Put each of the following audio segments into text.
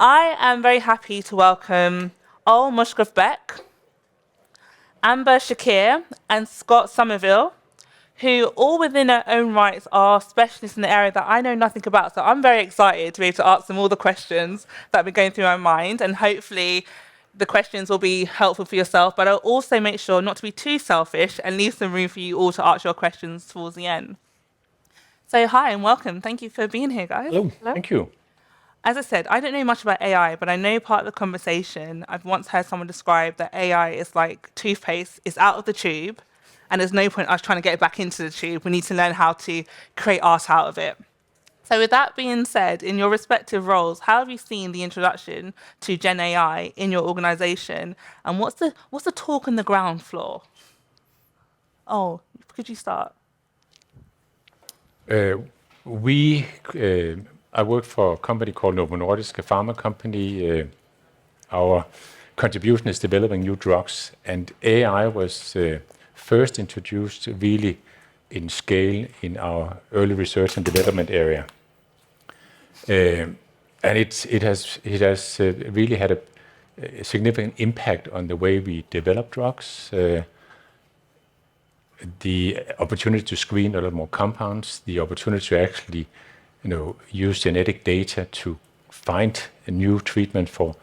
I am very happy to welcome Ol Mushkov Beck, Amber Shakir, and Scott Somerville, who all within their own rights are specialists in the area that I know nothing about. So I'm very excited to be able to ask them all the questions that have been going through my mind, and hopefully the questions will be helpful for yourself, but I'll also make sure not to be too selfish and leave some room for you all to ask your questions towards the end. So hi and welcome. Thank you for being here, guys. Hello. Thank you. As I said, I don't know much about AI, but I know part of the conversation, I've once heard someone describe that AI is like toothpaste, it's out of the tube, and there's no point us trying to get it back into the tube. We need to learn how to create art out of it. So with that being said, in your respective roles, how have you seen the introduction to Gen AI in your organization? And what's the talk on the ground floor? Oh, could you start? I work for a company called Novo Nordisk, a pharma company. Our contribution is developing new drugs, and AI was first introduced really in scale in our early research and development area. And it has really had a significant impact on the way we develop drugs. The opportunity to screen a lot more compounds, the opportunity to actually use genetic data to find a new treatment for,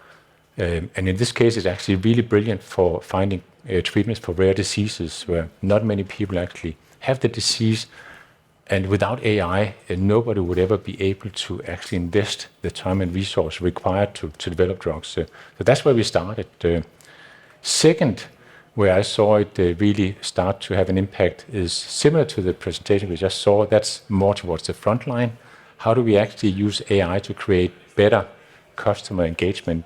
and in this case, it's actually really brilliant for finding treatments for rare diseases where not many people actually have the disease. And without AI, nobody would ever be able to actually invest the time and resource required to develop drugs. So that's where we started. Second, where I saw it really start to have an impact is similar to the presentation we just saw. That's more towards the front line. How do we actually use AI to create better customer engagement?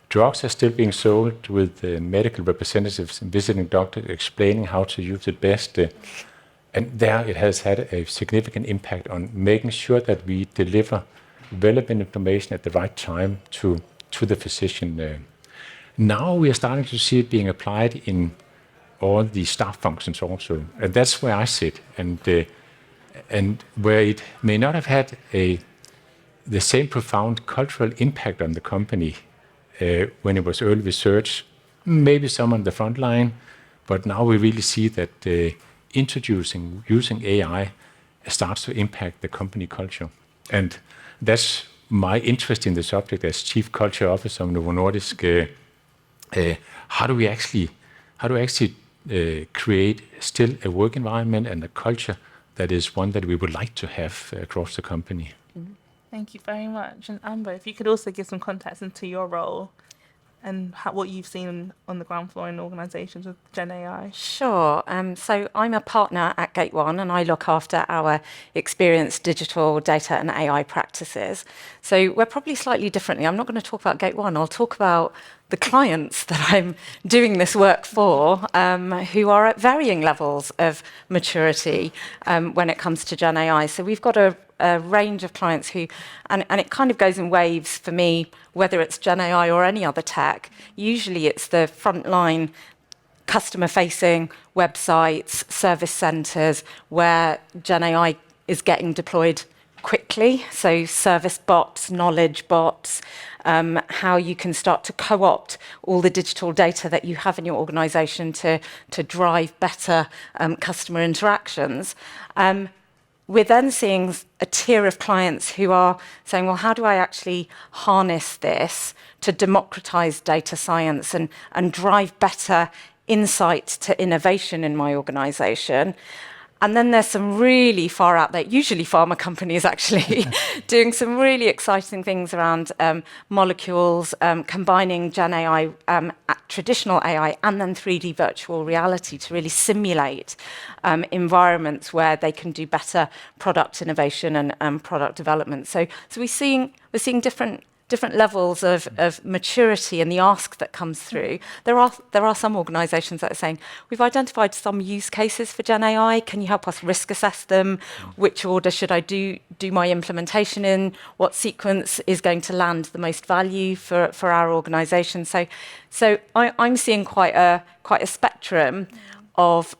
Drugs are still being sold with medical representatives and visiting doctors explaining how to use it best. And there it has had a significant impact on making sure that we deliver relevant information at the right time to the physician. Now we are starting to see it being applied in all the staff functions also. And that's where I sit. And where it may not have had the same profound cultural impact on the company when it was early research, maybe some on the front line, but now we really see that using AI starts to impact the company culture. And that's my interest in the subject as Chief Culture Officer of Novo Nordisk. How do we actually create still a work environment and a culture that is one that we would like to have across the company? Thank you very much. And Amber, if you could also give some context into your role and what you've seen on the ground floor in organizations with Gen AI. Sure. So I'm a partner at Gate One, and I look after our experience, digital, data, and AI practices. So we're probably slightly differently. I'm not going to talk about Gate One. I'll talk about the clients that I'm doing this work for, who are at varying levels of maturity when it comes to Gen AI. So we've got a range of clients who, and it kind of goes in waves for me, whether it's Gen AI or any other tech. Usually it's the frontline customer-facing websites, service centers, where Gen AI is getting deployed quickly. So service bots, knowledge bots, how you can start to co-opt all the digital data that you have in your organization to drive better customer interactions. We're then seeing a tier of clients who are saying, well, how do I actually harness this to democratize data science and drive better insight to innovation in my organization? And then there's some really far out there, usually pharma companies actually, doing some really exciting things around molecules, combining Gen AI, traditional AI, and then 3D virtual reality to really simulate environments where they can do better product innovation and product development. So we're seeing different levels of maturity in the ask that comes through. There are some organisations that are saying, we've identified some use cases for Gen AI. Can you help us risk assess them? Which order should I do my implementation in? What sequence is going to land the most value for our organisation? So I'm seeing quite a spectrum of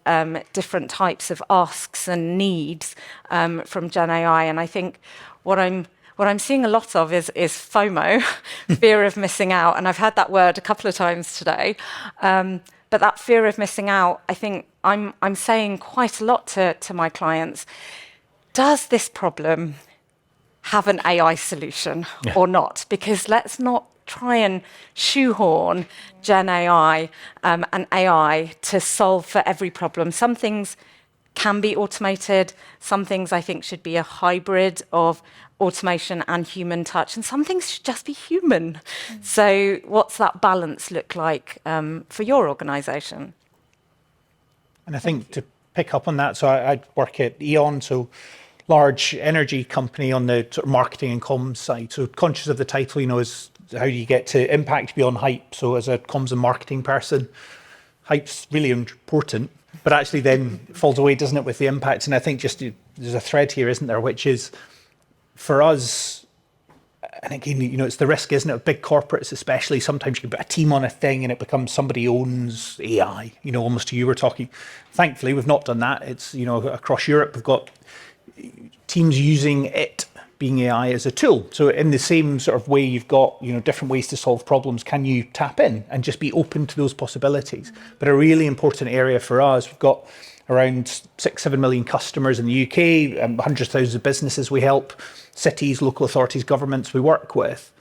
different types of asks and needs from Gen AI, and I think what I'm what I'm seeing a lot of is FOMO, fear of missing out. And I've had that word a couple of times today. But that fear of missing out, I think I'm saying quite a lot to my clients. Does this problem have an AI solution or not? Because let's not try and shoehorn Gen AI and AI to solve for every problem. Some things can be automated. Some things I think should be a hybrid of automation and human touch, and some things should just be human. So what's that balance look like for your organisation? And I think to pick up on that, so I work at E.ON, so large energy company on the sort of marketing and comms side. So conscious of the title, is how do you get to impact beyond hype? So as a comms and marketing person, hype's really important, but actually then falls away, doesn't it, with the impact? And I think just there's a thread here, isn't there, which is for us, and again, it's the risk, isn't it, of big corporates especially. Sometimes you can put a team on a thing and it becomes somebody owns AI, almost you were talking. Thankfully, we've not done that. It's, across Europe, we've got teams using it being AI as a tool. So in the same sort of way, you've got, different ways to solve problems. Can you tap in and just be open to those possibilities? But a really important area for us, we've got around 6-7 million customers in the UK, hundreds of thousands of businesses we help, cities, local authorities, governments we work with.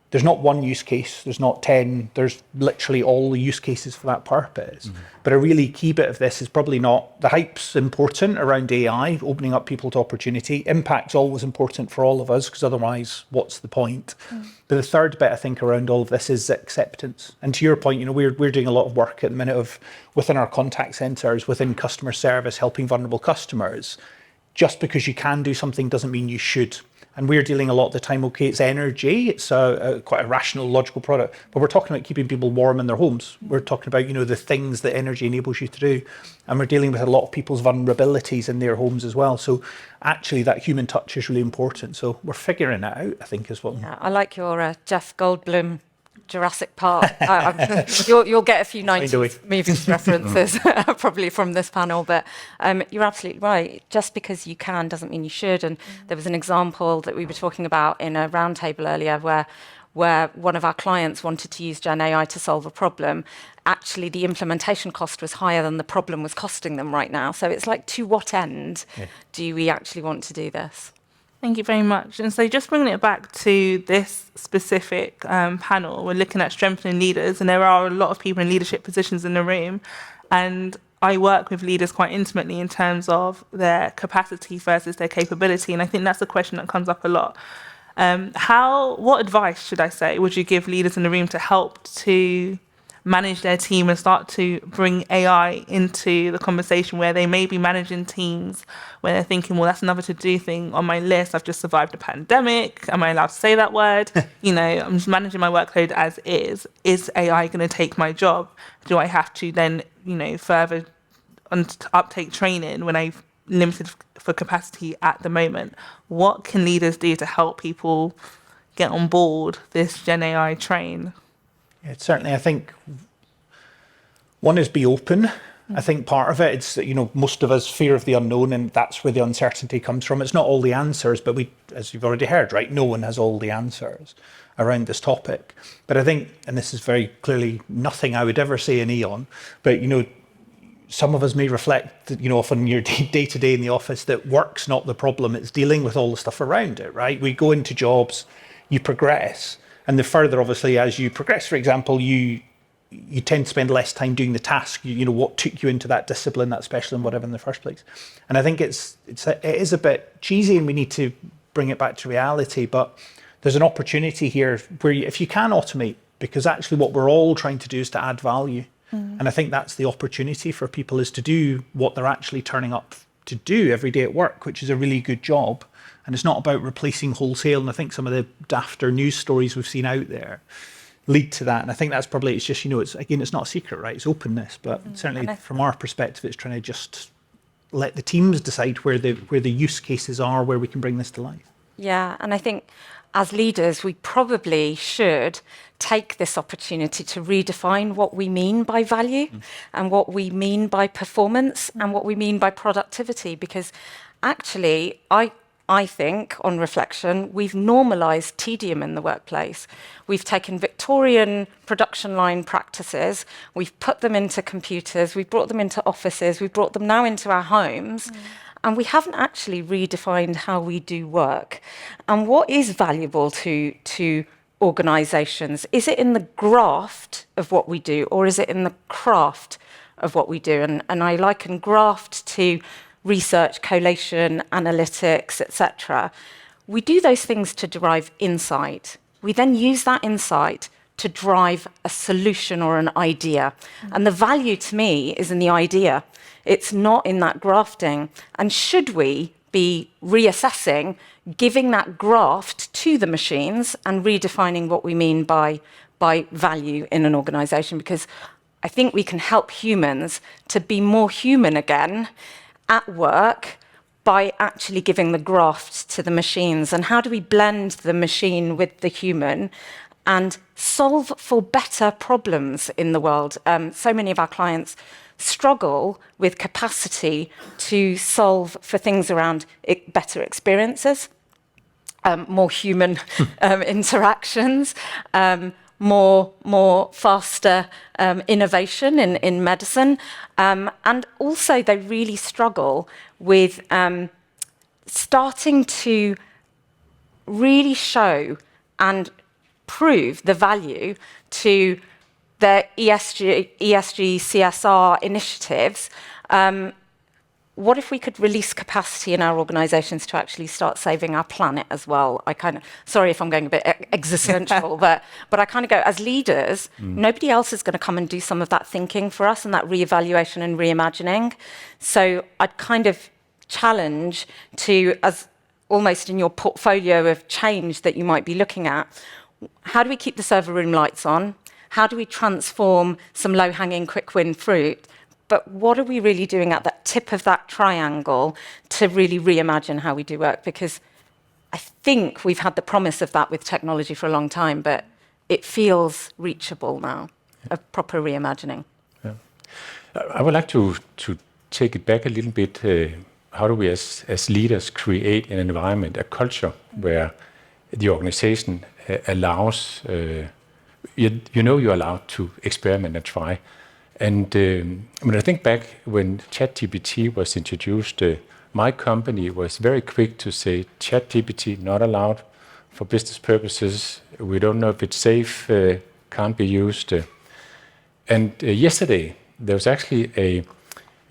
There's not one use case, there's not 10, there's literally all the use cases for that purpose. Mm-hmm. But a really key bit of this is probably not, the hype's important around AI, opening up people to opportunity. Impact's always important for all of us, because otherwise, what's the point? Mm. But the third bit, I think, around all of this is acceptance. And to your point, we're doing a lot of work at the minute within our contact centres, within customer service, helping vulnerable customers. Just because you can do something doesn't mean you should. And we're dealing a lot of the time, okay, it's energy, it's quite a rational, logical product, but we're talking about keeping people warm in their homes. We're talking about, the things that energy enables you to do. And we're dealing with a lot of people's vulnerabilities in their homes as well. So actually that human touch is really important. So we're figuring it out, I think, as well. Yeah, I like your Jeff Goldblum Jurassic Park. You'll get a few 90s movies references probably from this panel, but you're absolutely right. Just because you can doesn't mean you should. And there was an example that we were talking about in a roundtable earlier where one of our clients wanted to use Gen AI to solve a problem. Actually, the implementation cost was higher than the problem was costing them right now. So it's like, to what end do we actually want to do this? Thank you very much. And so just bringing it back to this specific panel, we're looking at strengthening leaders, and there are a lot of people in leadership positions in the room. And I work with leaders quite intimately in terms of their capacity versus their capability. And I think that's a question that comes up a lot. What advice, should I say, would you give leaders in the room to help to manage their team and start to bring AI into the conversation, where they may be managing teams where they're thinking, well, that's another to-do thing on my list. I've just survived a pandemic. Am I allowed to say that word? I'm just managing my workload as is. Is AI going to take my job? Do I have to then, further uptake training when I've limited for capacity at the moment? What can leaders do to help people get on board this Gen AI train? Yeah, certainly, I think one is be open. I think part of it, it's, most of us fear of the unknown, and that's where the uncertainty comes from. It's not all the answers, but we, as you've already heard, right, no one has all the answers around this topic. But I think, and this is very clearly nothing I would ever say in E.ON, but, some of us may reflect, often your day-to-day in the office, that work's not the problem, it's dealing with all the stuff around it, right? We go into jobs, you progress, and the further, obviously, as you progress, for example, you tend to spend less time doing the task, what took you into that discipline, that specialism, whatever, in the first place. And I think it is a bit cheesy, and we need to bring it back to reality, but there's an opportunity here where if you can automate, because actually what we're all trying to do is to add value. And I think that's the opportunity for people, is to do what they're actually turning up to do every day at work, which is a really good job. And it's not about replacing wholesale. And I think some of the dafter news stories we've seen out there lead to that. And I think that's probably, it's just, it's not a secret, right? It's openness. But certainly from our perspective, it's trying to just let the teams decide where the use cases are, where we can bring this to life. Yeah, and I think as leaders, we probably should take this opportunity to redefine what we mean by value and what we mean by performance and what we mean by productivity, because actually I I think, on reflection, we've normalised tedium in the workplace. We've taken Victorian production line practices, we've put them into computers, we've brought them into offices, we've brought them now into our homes, and we haven't actually redefined how we do work. And what is valuable to organisations? Is it in the graft of what we do, or is it in the craft of what we do? And I liken graft to research, collation, analytics, etc. We do those things to derive insight. We then use that insight to drive a solution or an idea. And the value to me is in the idea. It's not in that grafting. And should we be reassessing, giving that graft to the machines and redefining what we mean by value in an organisation? Because I think we can help humans to be more human again at work by actually giving the graft to the machines. And how do we blend the machine with the human and solve for better problems in the world? So many of our clients struggle with capacity to solve for things around better experiences, more human interactions, more faster innovation in medicine. And also they really struggle with starting to really show and prove the value to their ESG, CSR initiatives. What if we could release capacity in our organisations to actually start saving our planet as well? Sorry if I'm going a bit existential, but I kind of go, as leaders, nobody else is going to come and do some of that thinking for us and that reevaluation and reimagining. So I'd kind of challenge to, as almost in your portfolio of change that you might be looking at, how do we keep the server room lights on? How do we transform some low-hanging quick win fruit? But what are we really doing at that tip of that triangle to really reimagine how we do work? Because I think we've had the promise of that with technology for a long time, but it feels reachable now, a proper reimagining. Yeah. I would like to take it back a little bit. How do we as leaders create an environment, a culture where the organization allows, you're allowed to experiment and try. And when I think back when ChatGPT was introduced, my company was very quick to say, ChatGPT not allowed for business purposes. We don't know if it's safe, can't be used. And yesterday, there was actually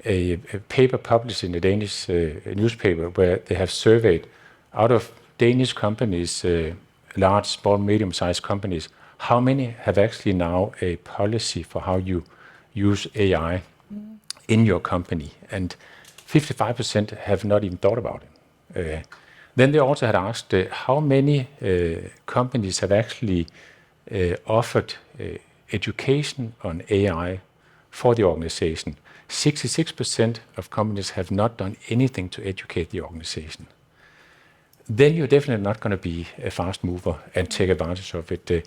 a paper published in a Danish newspaper where they have surveyed out of Danish companies, large, small, medium-sized companies, how many have actually now a policy for how you use AI in your company, and 55% have not even thought about it. Then they also had asked how many companies have actually offered education on AI for the organization. 66% of companies have not done anything to educate the organization. Then you're definitely not going to be a fast mover and take advantage of it.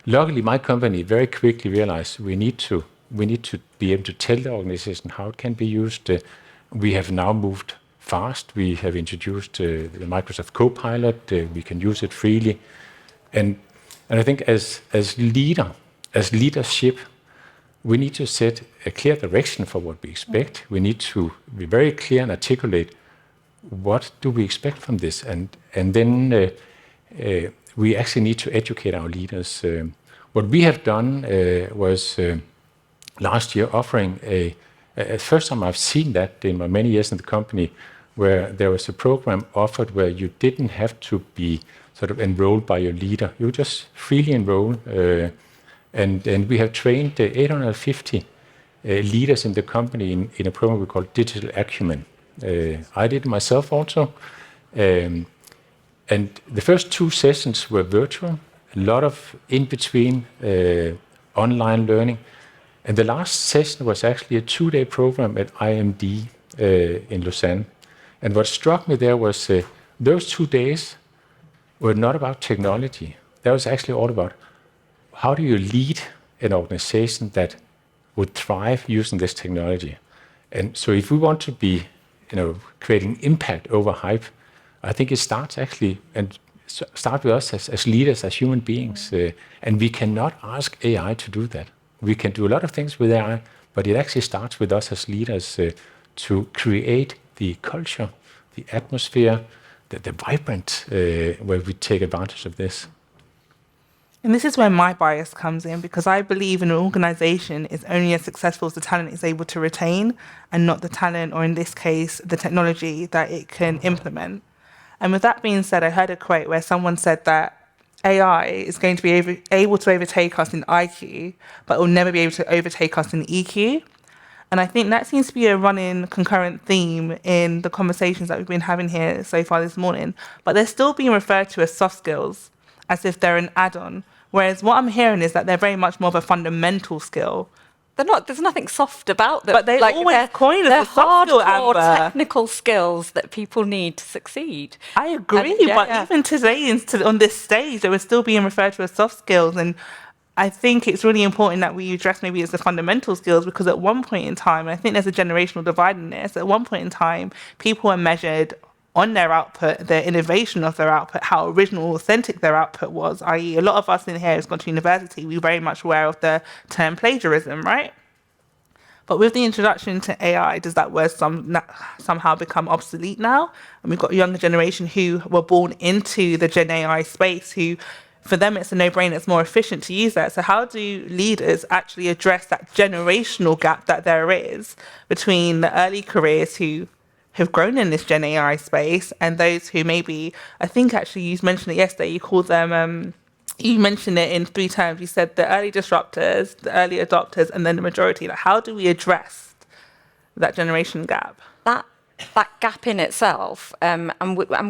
Luckily, my company very quickly realized we need to be able to tell the organization how it can be used. We have now moved fast. We have introduced the Microsoft Copilot. We can use it freely. And I think as leadership, we need to set a clear direction for what we expect. We need to be very clear and articulate what do we expect from this. And then we actually need to educate our leaders. What we have done was last year offering first time I've seen that in my many years in the company, where there was a program offered where you didn't have to be sort of enrolled by your leader. You just freely enroll. And we have trained 850 leaders in the company in a program we call Digital Acumen. I did it myself also. And the first 2 sessions were virtual, a lot of in-between online learning. And the last session was actually a 2-day program at IMD in Lausanne. And what struck me there was those 2 days were not about technology. That was actually all about how do you lead an organization that would thrive using this technology. And so if we want to be creating impact over hype, I think it starts actually and start with us as leaders, as human beings, and we cannot ask AI to do that. We can do a lot of things with AI, but it actually starts with us as leaders to create the culture, the atmosphere, the vibrant where we take advantage of this. And this is where my bias comes in, because I believe an organization is only as successful as the talent it's able to retain, and not the talent, or in this case, the technology that it can implement. And with that being said, I heard a quote where someone said that AI is going to be able to overtake us in IQ, but will never be able to overtake us in EQ. And I think that seems to be a running concurrent theme in the conversations that we've been having here so far this morning. But they're still being referred to as soft skills, as if they're an add-on. Whereas what I'm hearing is that they're very much more of a fundamental skill. They're not. There's nothing soft about them. But they always coin as a soft skill, hardcore Amber. technical skills that people need to succeed. I agree, Yeah, but yeah. even today on this stage, they were still being referred to as soft skills. And I think it's really important that we address maybe as the fundamental skills, because at one point in time, and I think there's a generational divide in this, at one point in time, people were measured on their output, their innovation of their output, how original, authentic their output was, i.e. a lot of us in here who's gone to university, we're very much aware of the term plagiarism, right? But with the introduction to AI, does that word somehow become obsolete now? And we've got a younger generation who were born into the Gen AI space, who, for them, it's a no-brainer, it's more efficient to use that. So how do leaders actually address that generational gap that there is between the early careers who have grown in this Gen AI space and those who maybe, I think actually you mentioned it yesterday, you called them, you mentioned it in 3 terms. You said the early disruptors, the early adopters, and then the majority. Like, how do we address that generation gap? That gap in itself, and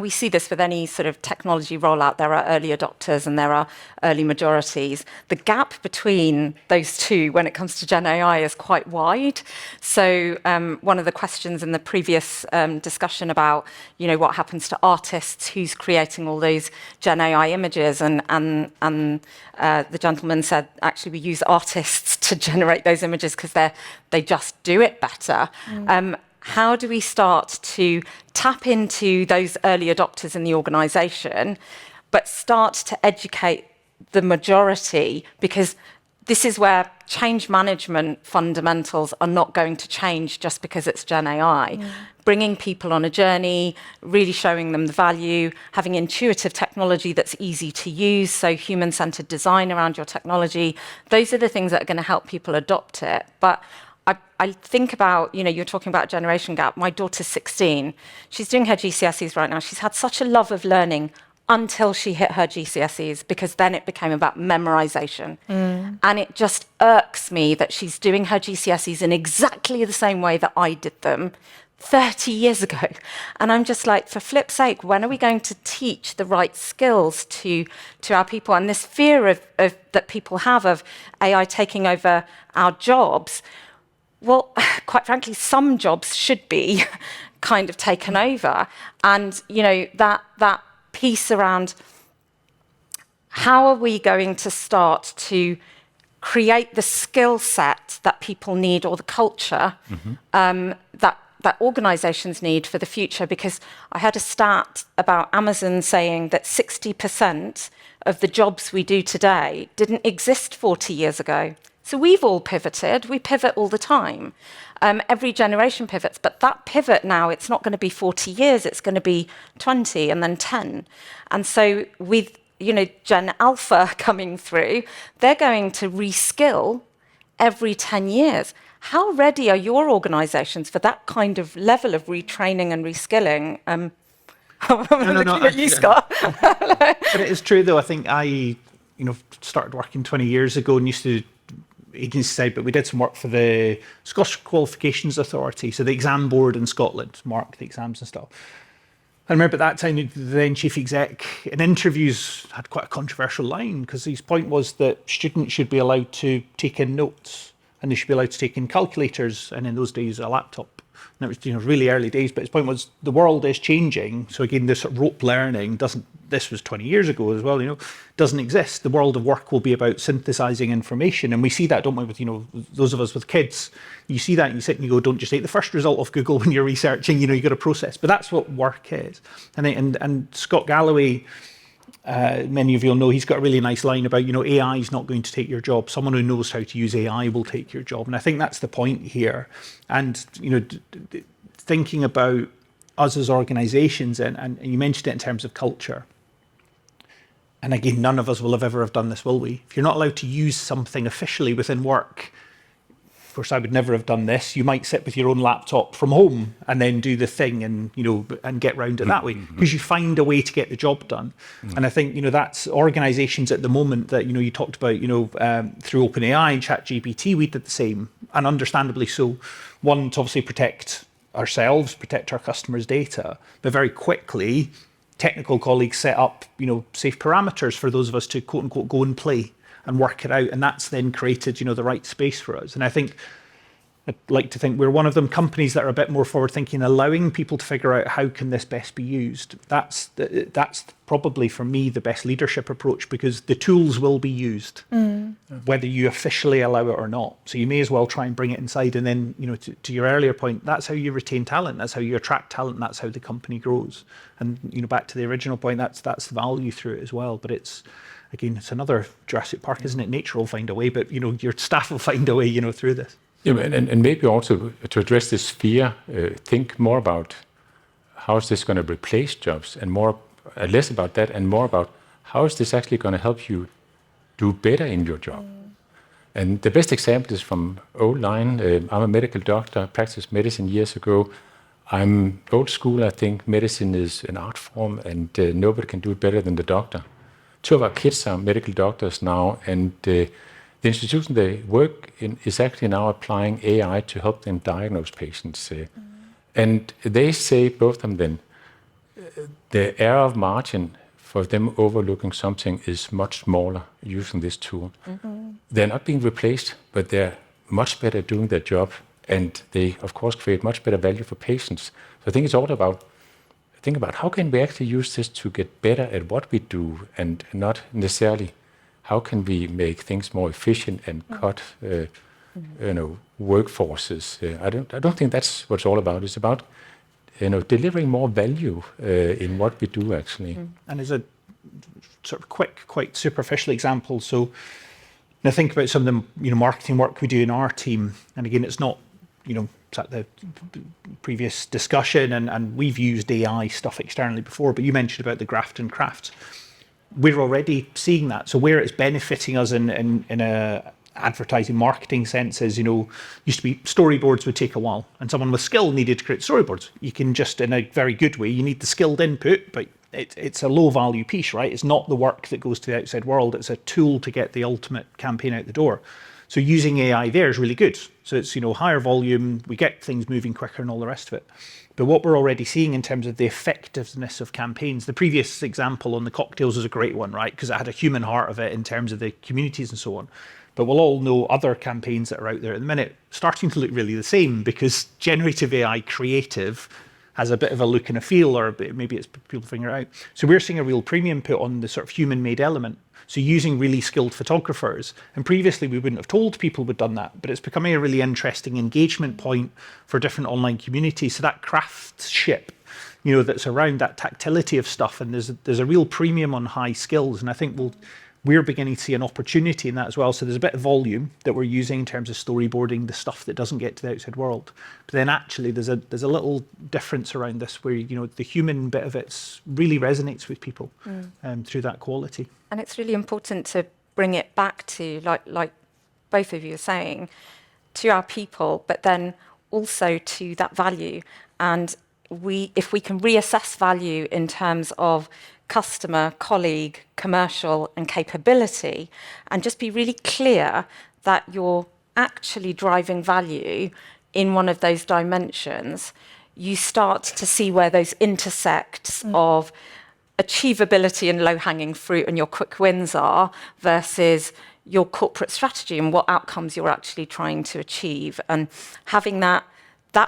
we see this with any sort of technology rollout, there are early adopters and there are early majorities. The gap between those two when it comes to Gen AI is quite wide. So one of the questions in the previous discussion about, what happens to artists, who's creating all those Gen AI images, and the gentleman said, actually, we use artists to generate those images because they just do it better. How do we start to tap into those early adopters in the organisation, but start to educate the majority? Because this is where change management fundamentals are not going to change just because it's Gen AI. Bringing people on a journey, really showing them the value, having intuitive technology that's easy to use, so human-centred design around your technology, those are the things that are going to help people adopt it. But I think about, you're talking about generation gap. My daughter's 16. She's doing her GCSEs right now. She's had such a love of learning until she hit her GCSEs, because then it became about memorization. And it just irks me that she's doing her GCSEs in exactly the same way that I did them 30 years ago. And I'm just like, for flip's sake, when are we going to teach the right skills to our people? And this fear of that people have of AI taking over our jobs, well, quite frankly, some jobs should be kind of taken over. And, that piece around how are we going to start to create the skill set that people need, or the culture that organizations need for the future? Because I had a stat about Amazon saying that 60% of the jobs we do today didn't exist 40 years ago. So we've all pivoted. We pivot all the time. Every generation pivots, but that pivot now, it's not going to be 40 years. It's going to be 20 and then 10. And so with, Gen Alpha coming through, they're going to reskill every 10 years. How ready are your organizations for that kind of level of retraining and reskilling? I'm looking at you, Scott. But it is true, though. I think I, started working 20 years ago and used to agency side, but we did some work for the Scottish Qualifications Authority, so the exam board in Scotland mark the exams and stuff. I remember at that time, the then chief exec in interviews had quite a controversial line, because his point was that students should be allowed to take in notes, and they should be allowed to take in calculators, and in those days a laptop. And it was really early days, but his point was the world is changing. So again, this sort of rote learning doesn't this was 20 years ago as well, doesn't exist. The world of work will be about synthesizing information. And we see that, don't we, with, those of us with kids. You see that and you sit and you go, don't just take the first result of Google when you're researching, you've got to process. But that's what work is. And Scott Galloway, many of you will know, he's got a really nice line about, AI is not going to take your job. Someone who knows how to use AI will take your job. And I think that's the point here. And, thinking about us as organizations, and you mentioned it in terms of culture. And again, none of us will ever have done this, will we? If you're not allowed to use something officially within work, of course, I would never have done this. You might sit with your own laptop from home and then do the thing and, and get round it that way, because you find a way to get the job done. And I think, that's organizations at the moment that, you talked about, through OpenAI and ChatGPT, we did the same, and understandably so. One, to obviously protect ourselves, protect our customers' data, but very quickly, technical colleagues set up, safe parameters for those of us to quote unquote go and play and work it out, and that's then created, the right space for us. And I think I'd like to think we're one of them companies that are a bit more forward thinking, allowing people to figure out how can this best be used. That's probably for me the best leadership approach, because the tools will be used, whether you officially allow it or not. So you may as well try and bring it inside. And then, to your earlier point, that's how you retain talent. That's how you attract talent. And that's how the company grows. And, back to the original point, that's the value through it as well. But it's another Jurassic Park, isn't it? Nature will find a way, but, your staff will find a way, through this. Yeah, and maybe also to address this fear, think more about how is this going to replace jobs, and less about that and more about how is this actually going to help you do better in your job. And the best example is from old line. I'm a medical doctor, practiced medicine years ago. I'm old school. I think medicine is an art form, and nobody can do it better than the doctor. 2 of our kids are medical doctors now, and the institution they work in is actually now applying AI to help them diagnose patients. And they say, both of them, the error of margin for them overlooking something is much smaller using this tool. They're not being replaced, but they're much better doing their job, and they, of course, create much better value for patients. So I think it's all about think about how can we actually use this to get better at what we do, and not necessarily how can we make things more efficient and cut workforces. I don't think that's what it's all about. It's about delivering more value in what we do, actually. And as a sort of quick, quite superficial example, so now think about some of the marketing work we do in our team, and again, it's not at the previous discussion, and we've used AI stuff externally before, but you mentioned about the graft and craft. We're already seeing that. So where it's benefiting us in a advertising marketing sense is, used to be storyboards would take a while, and someone with skill needed to create storyboards. You can just, in a very good way, you need the skilled input, but it's a low value piece, right? It's not the work that goes to the outside world. It's a tool to get the ultimate campaign out the door. So using AI there is really good. So it's, higher volume, we get things moving quicker and all the rest of it. But what we're already seeing in terms of the effectiveness of campaigns, the previous example on the cocktails is a great one, right? Because it had a human heart of it in terms of the communities and so on. But we'll all know other campaigns that are out there at the minute starting to look really the same, because generative AI creative has a bit of a look and a feel, or maybe it's people figure it out. So we're seeing a real premium put on the sort of human-made element. So using really skilled photographers, and previously we wouldn't have told people we'd done that, but it's becoming a really interesting engagement point for different online communities. So that craftsmanship, that's around that tactility of stuff, and there's a real premium on high skills, and I think we're beginning to see an opportunity in that as well. So there's a bit of volume that we're using in terms of storyboarding, the stuff that doesn't get to the outside world. But then actually there's a little difference around this where, the human bit of it really resonates with people through that quality. And it's really important to bring it back to, like both of you are saying, to our people, but then also to that value. And if we can reassess value in terms of customer, colleague, commercial, and capability, and just be really clear that you're actually driving value in one of those dimensions, you start to see where those intersects of achievability and low-hanging fruit and your quick wins are versus your corporate strategy and what outcomes you're actually trying to achieve. And having that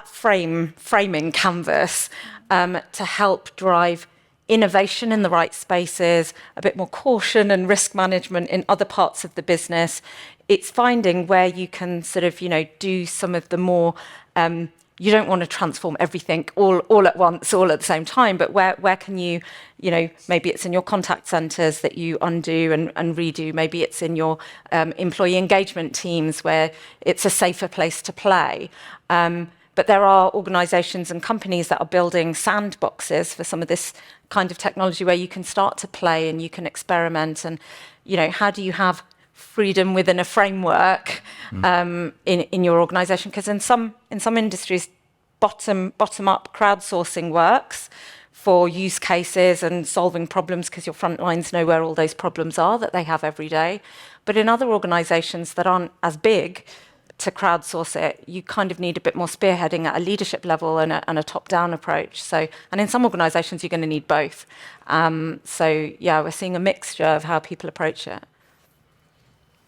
framing canvas to help drive innovation in the right spaces, a bit more caution and risk management in other parts of the business. It's finding where you can sort of, do some of the more, you don't want to transform everything all at once, all at the same time, but where can you, maybe it's in your contact centres that you undo and redo. Maybe it's in your employee engagement teams where it's a safer place to play. But there are organisations and companies that are building sandboxes for some of this kind of technology where you can start to play and you can experiment. And, how do you have freedom within a framework in your organisation? Because in some industries, bottom up crowdsourcing works for use cases and solving problems because your front lines know where all those problems are that they have every day. But in other organisations that aren't as big, to crowdsource it, you kind of need a bit more spearheading at a leadership level and a top-down approach. And in some organisations, you're going to need both. We're seeing a mixture of how people approach it.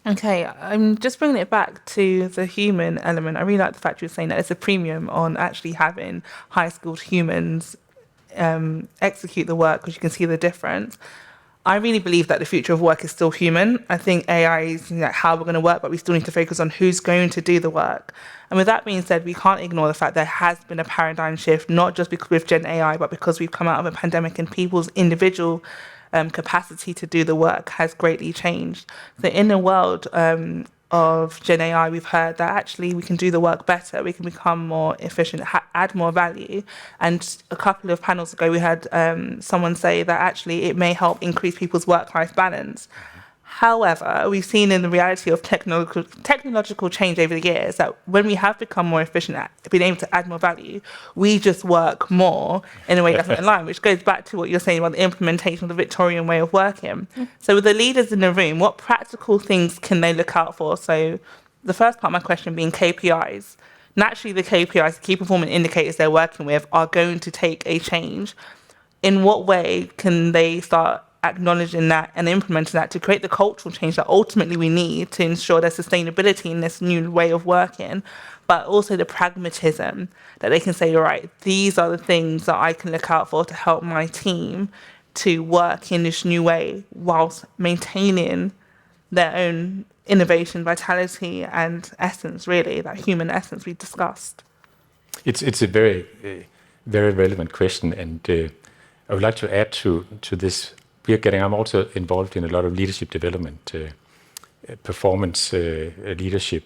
Okay, I'm just bringing it back to the human element. I really like the fact you were saying that there's a premium on actually having high-skilled humans execute the work because you can see the difference. I really believe that the future of work is still human. I think AI is how we're going to work, but we still need to focus on who's going to do the work. And with that being said, we can't ignore the fact there has been a paradigm shift, not just because with Gen AI, but because we've come out of a pandemic and people's individual capacity to do the work has greatly changed. So in the world of Gen AI, we've heard that actually we can do the work better, we can become more efficient, add more value. And a couple of panels ago, we had someone say that actually it may help increase people's work-life balance. However, we've seen in the reality of technological change over the years that when we have become more efficient at being able to add more value, we just work more in a way that's not in line, which goes back to what you're saying about the implementation of the Victorian way of working. So with the leaders in the room, what practical things can they look out for? So the first part of my question being KPIs. Naturally, the KPIs, the key performance indicators they're working with, are going to take a change. In what way can they start acknowledging that and implementing that to create the cultural change that ultimately we need to ensure there's sustainability in this new way of working, but also the pragmatism that they can say, all right, these are the things that I can look out for to help my team to work in this new way whilst maintaining their own innovation, vitality and essence, really, that human essence we discussed. It's a very, very relevant question, and I would like to add to this. I'm also involved in a lot of leadership development, performance leadership,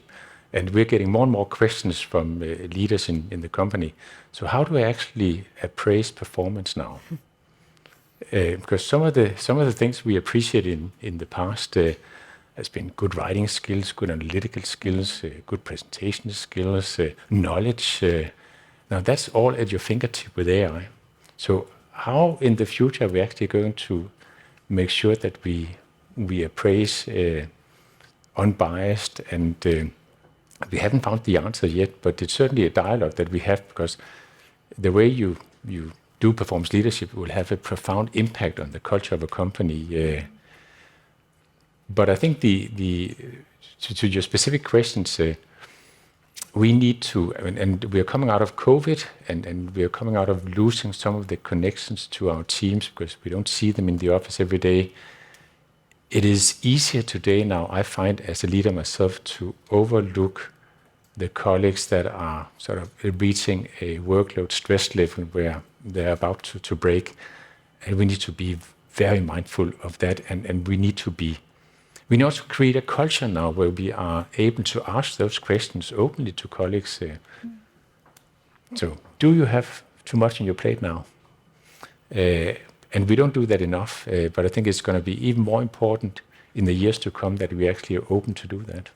and we're getting more and more questions from leaders in the company. So how do I actually appraise performance now? Because some of the things we appreciate in the past has been good writing skills, good analytical skills, good presentation skills, knowledge. Now that's all at your fingertip with AI. So how in the future are we actually going to make sure that we appraise unbiased, and we haven't found the answer yet, but it's certainly a dialogue that we have, because the way you do performance leadership will have a profound impact on the culture of a company. But I think to your specific questions, we need to, and we are coming out of COVID, and we are coming out of losing some of the connections to our teams because we don't see them in the office every day. It is easier today now, I find, as a leader myself, to overlook the colleagues that are sort of reaching a workload stress level where they're about to break. And we need to be very mindful of that, and we need also create a culture now where we are able to ask those questions openly to colleagues. So, do you have too much on your plate now? And we don't do that enough, but I think it's going to be even more important in the years to come that we actually are open to do that.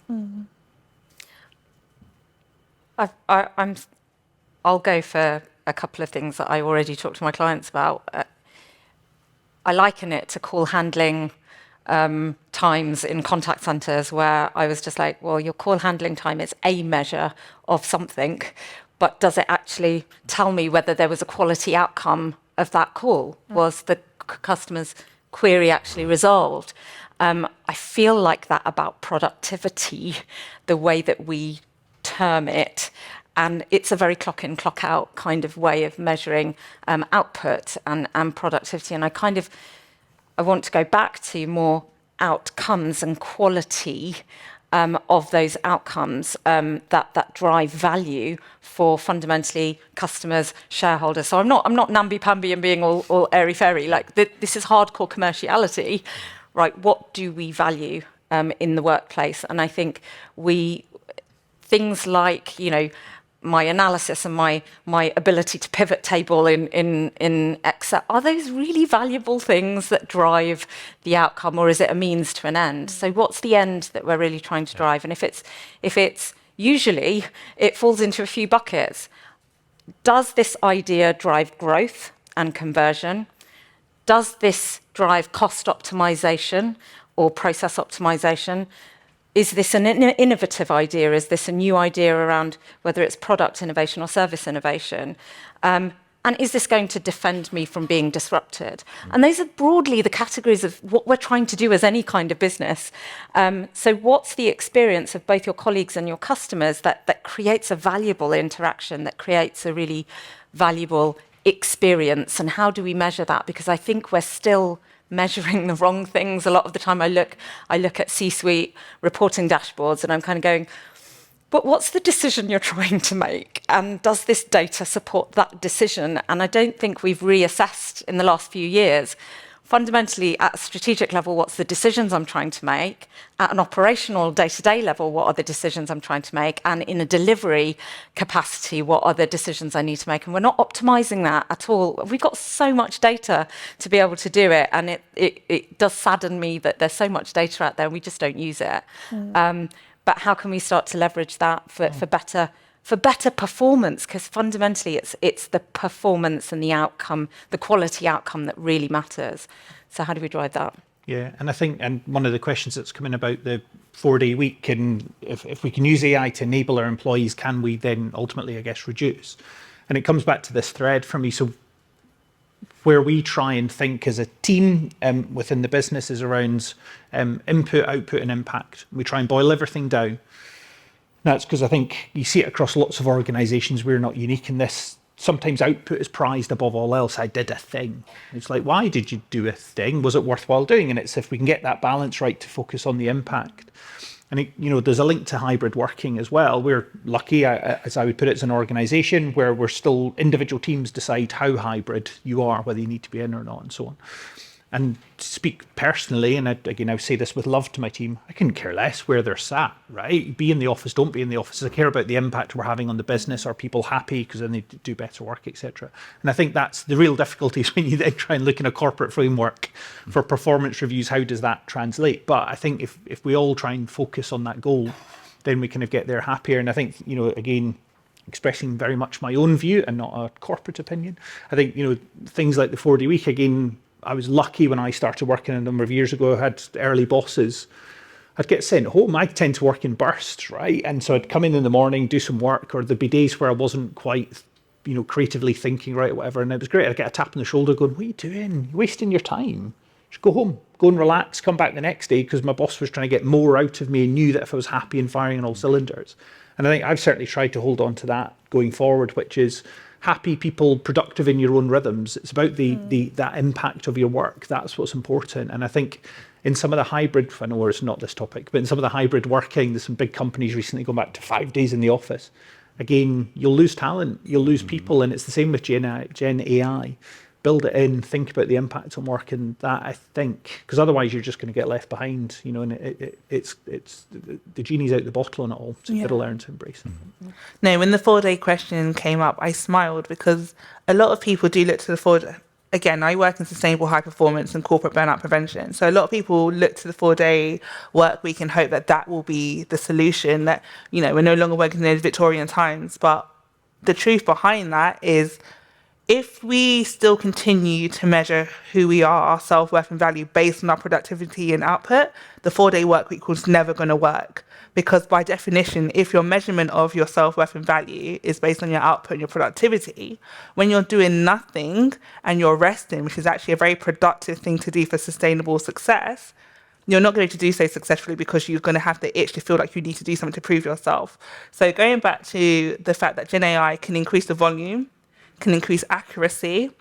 I'll go for a couple of things that I already talked to my clients about. I liken it to call handling times in contact centres, where I was just like, well, your call handling time is a measure of something, but does it actually tell me whether there was a quality outcome of that call? Was the customer's query actually resolved? I feel like that about productivity, the way that we term it, And it's a very clock in, clock out kind of way of measuring output and productivity. And I want to go back to more outcomes and quality of those outcomes that drive value for fundamentally customers, shareholders. So I'm not namby-pamby and being all airy-fairy. Like this is hardcore commerciality, right? What do we value in the workplace? And I think things like, my analysis and my ability to pivot table in Excel, are those really valuable things that drive the outcome, or is it a means to an end? So what's the end that we're really trying to drive? And if it's usually, it falls into a few buckets. Does this idea drive growth and conversion? Does this drive cost optimization or process optimization? Is this an innovative idea? Is this a new idea around whether it's product innovation or service innovation? And is this going to defend me from being disrupted? And those are broadly the categories of what we're trying to do as any kind of business. So what's the experience of both your colleagues and your customers that creates a valuable interaction, that creates a really valuable experience? And how do we measure that? Because I think we're still measuring the wrong things. A lot of the time I look at C-suite reporting dashboards and I'm kind of going, but what's the decision you're trying to make? And does this data support that decision? And I don't think we've reassessed in the last few years. Fundamentally, at a strategic level, what's the decisions I'm trying to make? At an operational day-to-day level, what are the decisions I'm trying to make? And in a delivery capacity, what are the decisions I need to make? And we're not optimizing that at all. We've got so much data to be able to do it. And it does sadden me that there's so much data out there and we just don't use it. But how can we start to leverage that for better performance? Because fundamentally, it's the performance and the outcome, the quality outcome that really matters. So how do we drive that? Yeah, and I think, and one of the questions that's coming about the 4-day week, and if we can use AI to enable our employees, can we then ultimately, I guess, reduce? And it comes back to this thread for me. So where we try and think as a team within the business is around input, output, and impact. We try and boil everything down. That's because I think you see it across lots of organisations. We're not unique in this. Sometimes output is prized above all else. I did a thing. It's like, why did you do a thing? Was it worthwhile doing? And it's if we can get that balance right to focus on the impact. And there's a link to hybrid working as well. We're lucky, as I would put it, as an organisation where we're still individual teams decide how hybrid you are, whether you need to be in or not, and so on. And to speak personally, and again, I say this with love to my team, I couldn't care less where they're sat, right? Be in the office, don't be in the office. I care about the impact we're having on the business. Are people happy because then they do better work, etc. And I think that's the real difficulties when you then try and look in a corporate framework for performance reviews. How does that translate? But I think if we all try and focus on that goal, then we kind of get there happier. And I think, again, expressing very much my own view and not a corporate opinion, I think, things like the 4-day week, again, I was lucky when I started working a number of years ago. I had early bosses. I'd get sent home. I tend to work in bursts, right? And so I'd come in the morning, do some work, or there'd be days where I wasn't quite, creatively thinking, right, or whatever. And it was great. I'd get a tap on the shoulder going, what are you doing? You're wasting your time. Just go home, go and relax, come back the next day, because my boss was trying to get more out of me and knew that if I was happy and firing on all cylinders. And I think I've certainly tried to hold on to that going forward, which is happy people, productive in your own rhythms. It's about that impact of your work. That's what's important. And I think in some of the hybrid, I know it's not this topic, but in some of the hybrid working, there's some big companies recently going back to 5 days in the office. Again, you'll lose talent, you'll lose people, and it's the same with Gen AI. Build it in, think about the impact on work, and that, I think, because otherwise you're just going to get left behind, and it's the genie's out the bottle on it all, so you've got to learn to embrace it. No, when the 4-day question came up, I smiled because a lot of people do look to the 4-day. Again, I work in sustainable high performance and corporate burnout prevention. So a lot of people look to the 4-day work week and hope that will be the solution, that, we're no longer working in those Victorian times. But the truth behind that is, if we still continue to measure who we are, our self-worth and value based on our productivity and output, the 4-day work week was never going to work. Because by definition, if your measurement of your self-worth and value is based on your output and your productivity, when you're doing nothing and you're resting, which is actually a very productive thing to do for sustainable success, you're not going to do so successfully because you're going to have the itch to feel like you need to do something to prove yourself. So going back to the fact that Gen AI can increase the volume, can increase accuracy,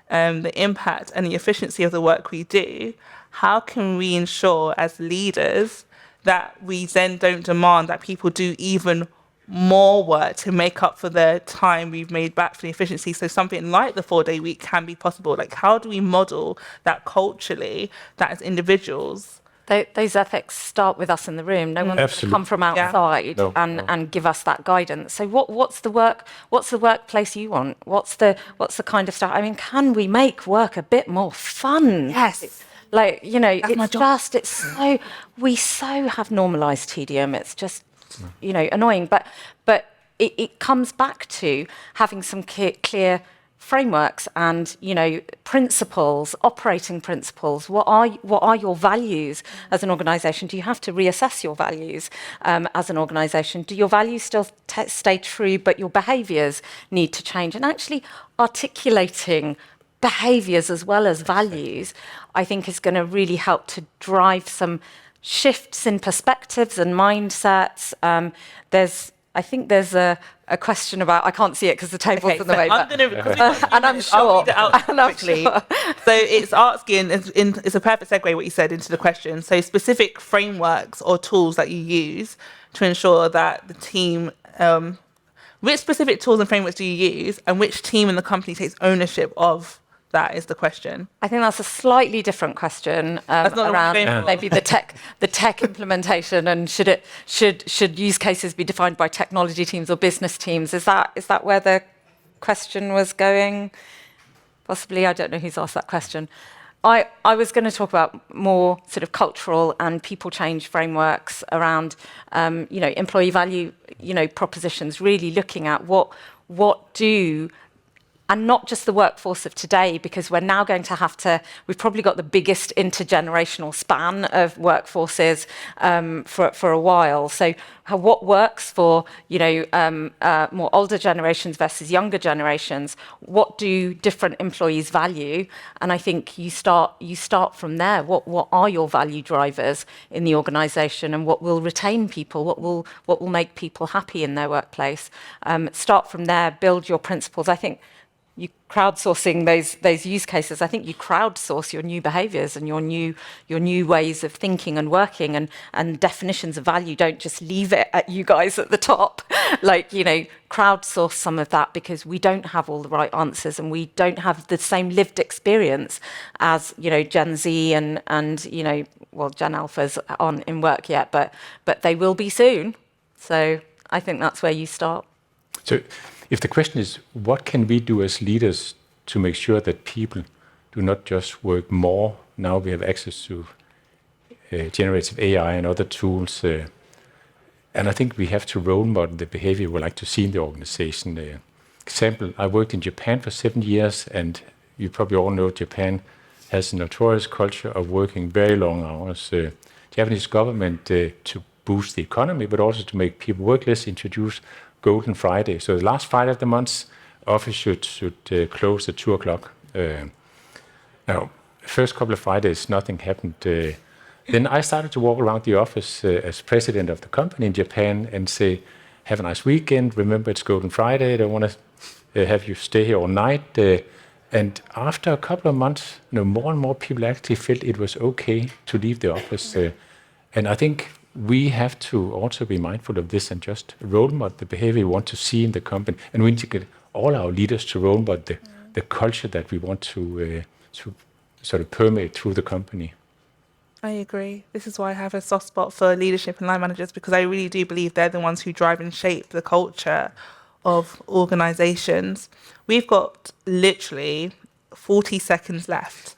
the impact and the efficiency of the work we do, how can we ensure as leaders that we then don't demand that people do even more work to make up for the time we've made back for the efficiency, so something like the 4-day week can be possible? Like, how do we model that culturally, that as individuals? Those ethics start with us in the room. No one's going to Absolutely. come from outside No, and give us that guidance. So what's the workplace you want? What's the kind of stuff? I mean, can we make work a bit more fun? Yes. Like, you know, That's my it's job. just, it's so, we so have normalised tedium. It's just, you know, annoying. But it comes back to having some clear frameworks and, you know, principles, operating principles. What are your values as an organisation? Do you have to reassess your values as an organisation? Do your values still stay true, but your behaviours need to change? And actually articulating behaviours as well as values, I think, is going to really help to drive some shifts in perspectives and mindsets. I think there's a question about, I can't see it because the table's in the way, I'm but, going to, and I'm I'll sure, read it out and I'm quickly. sure. So it's asking, it's a perfect segue what you said into the question. So specific frameworks or tools that you use to ensure that the team, which specific tools and frameworks do you use, and which team in the company takes ownership of that is the question. I think that's a slightly different question not the one around going for. maybe the tech implementation, and should use cases be defined by technology teams or business teams? Is that where the question was going? Possibly. I don't know who's asked that question. I was going to talk about more sort of cultural and people change frameworks around you know, employee value, you know, propositions, really looking at what do, and not just the workforce of today, because we're now going to have to, we've probably got the biggest intergenerational span of workforces for a while. So what works for, you know, more older generations versus younger generations? What do different employees value? And I think you start from there. What are your value drivers in the organisation, and what will retain people? What will make people happy in their workplace? Start from there. Build your principles. I think you crowdsourcing those use cases. I think you crowdsource your new behaviours and your new ways of thinking and working, and definitions of value. Don't just leave it at you guys at the top. Like, you know, crowdsource some of that, because we don't have all the right answers, and we don't have the same lived experience as, you know, Gen Z and you know, well, Gen Alpha's on in work yet, but they will be soon. So I think that's where you start. So if the question is, what can we do as leaders to make sure that people do not just work more? Now we have access to generative AI and other tools. And I think we have to role model the behavior we like to see in the organization. Example, I worked in Japan for 7 years, and you probably all know Japan has a notorious culture of working very long hours. Japanese government, to boost the economy, but also to make people work less, introduce Golden Friday. So the last Friday of the month, office should close at 2 o'clock. Now, first couple of Fridays, nothing happened. Then I started to walk around the office as president of the company in Japan and say, have a nice weekend. Remember, it's Golden Friday. I don't want to have you stay here all night. And after a couple of months, you know, more and more people actually felt it was okay to leave the office. And I think we have to also be mindful of this and just role model the behavior we want to see in the company. And we need to get all our leaders to role model the culture that we want to sort of permeate through the company. I agree. This is why I have a soft spot for leadership and line managers, because I really do believe they're the ones who drive and shape the culture of organisations. We've got literally 40 seconds left.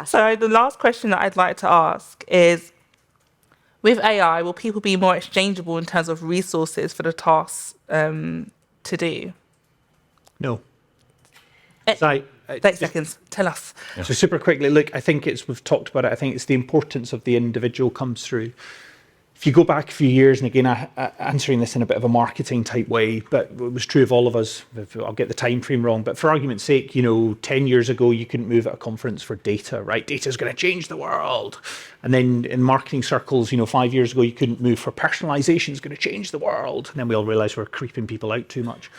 So the last question that I'd like to ask is, with AI, will people be more exchangeable in terms of resources for the tasks to do? No. Eh, So 30 seconds, tell us. So super quickly, look, I think we've talked about it. I think it's the importance of the individual comes through. if you go back a few years, and again, answering this in a bit of a marketing type way, but it was true of all of us. I'll get the time frame wrong, but for argument's sake, 10 years ago, you couldn't move at a conference for data, right? Data is going to change the world. And then in marketing circles, 5 years ago, you couldn't move for personalization is going to change the world. And then we all realized we're creeping people out too much.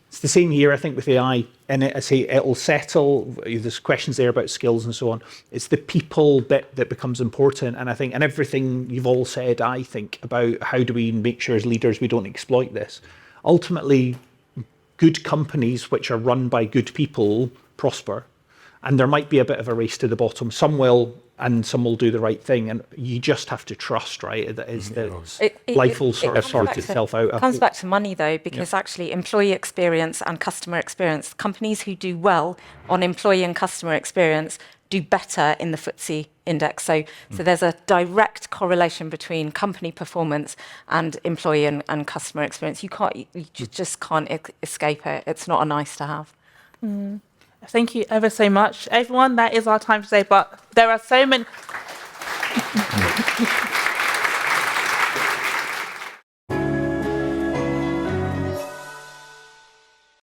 It's the same here, I think, with AI. And I say it'll settle. There's questions there about skills and so on. It's the people bit that becomes important. And I think, and everything you've all said, I think, about how do we make sure as leaders we don't exploit this. Ultimately, good companies which are run by good people prosper. And there might be a bit of a race to the bottom. Some will, and some will do the right thing. And you just have to trust, right? That is that life will sort itself out. It comes back to money, though, because actually employee experience and customer experience, companies who do well on employee and customer experience do better in the FTSE index. So there's a direct correlation between company performance and employee and customer experience. You just can't escape it. It's not a nice to have. Thank you ever so much, everyone. That is our time today, but there are so many.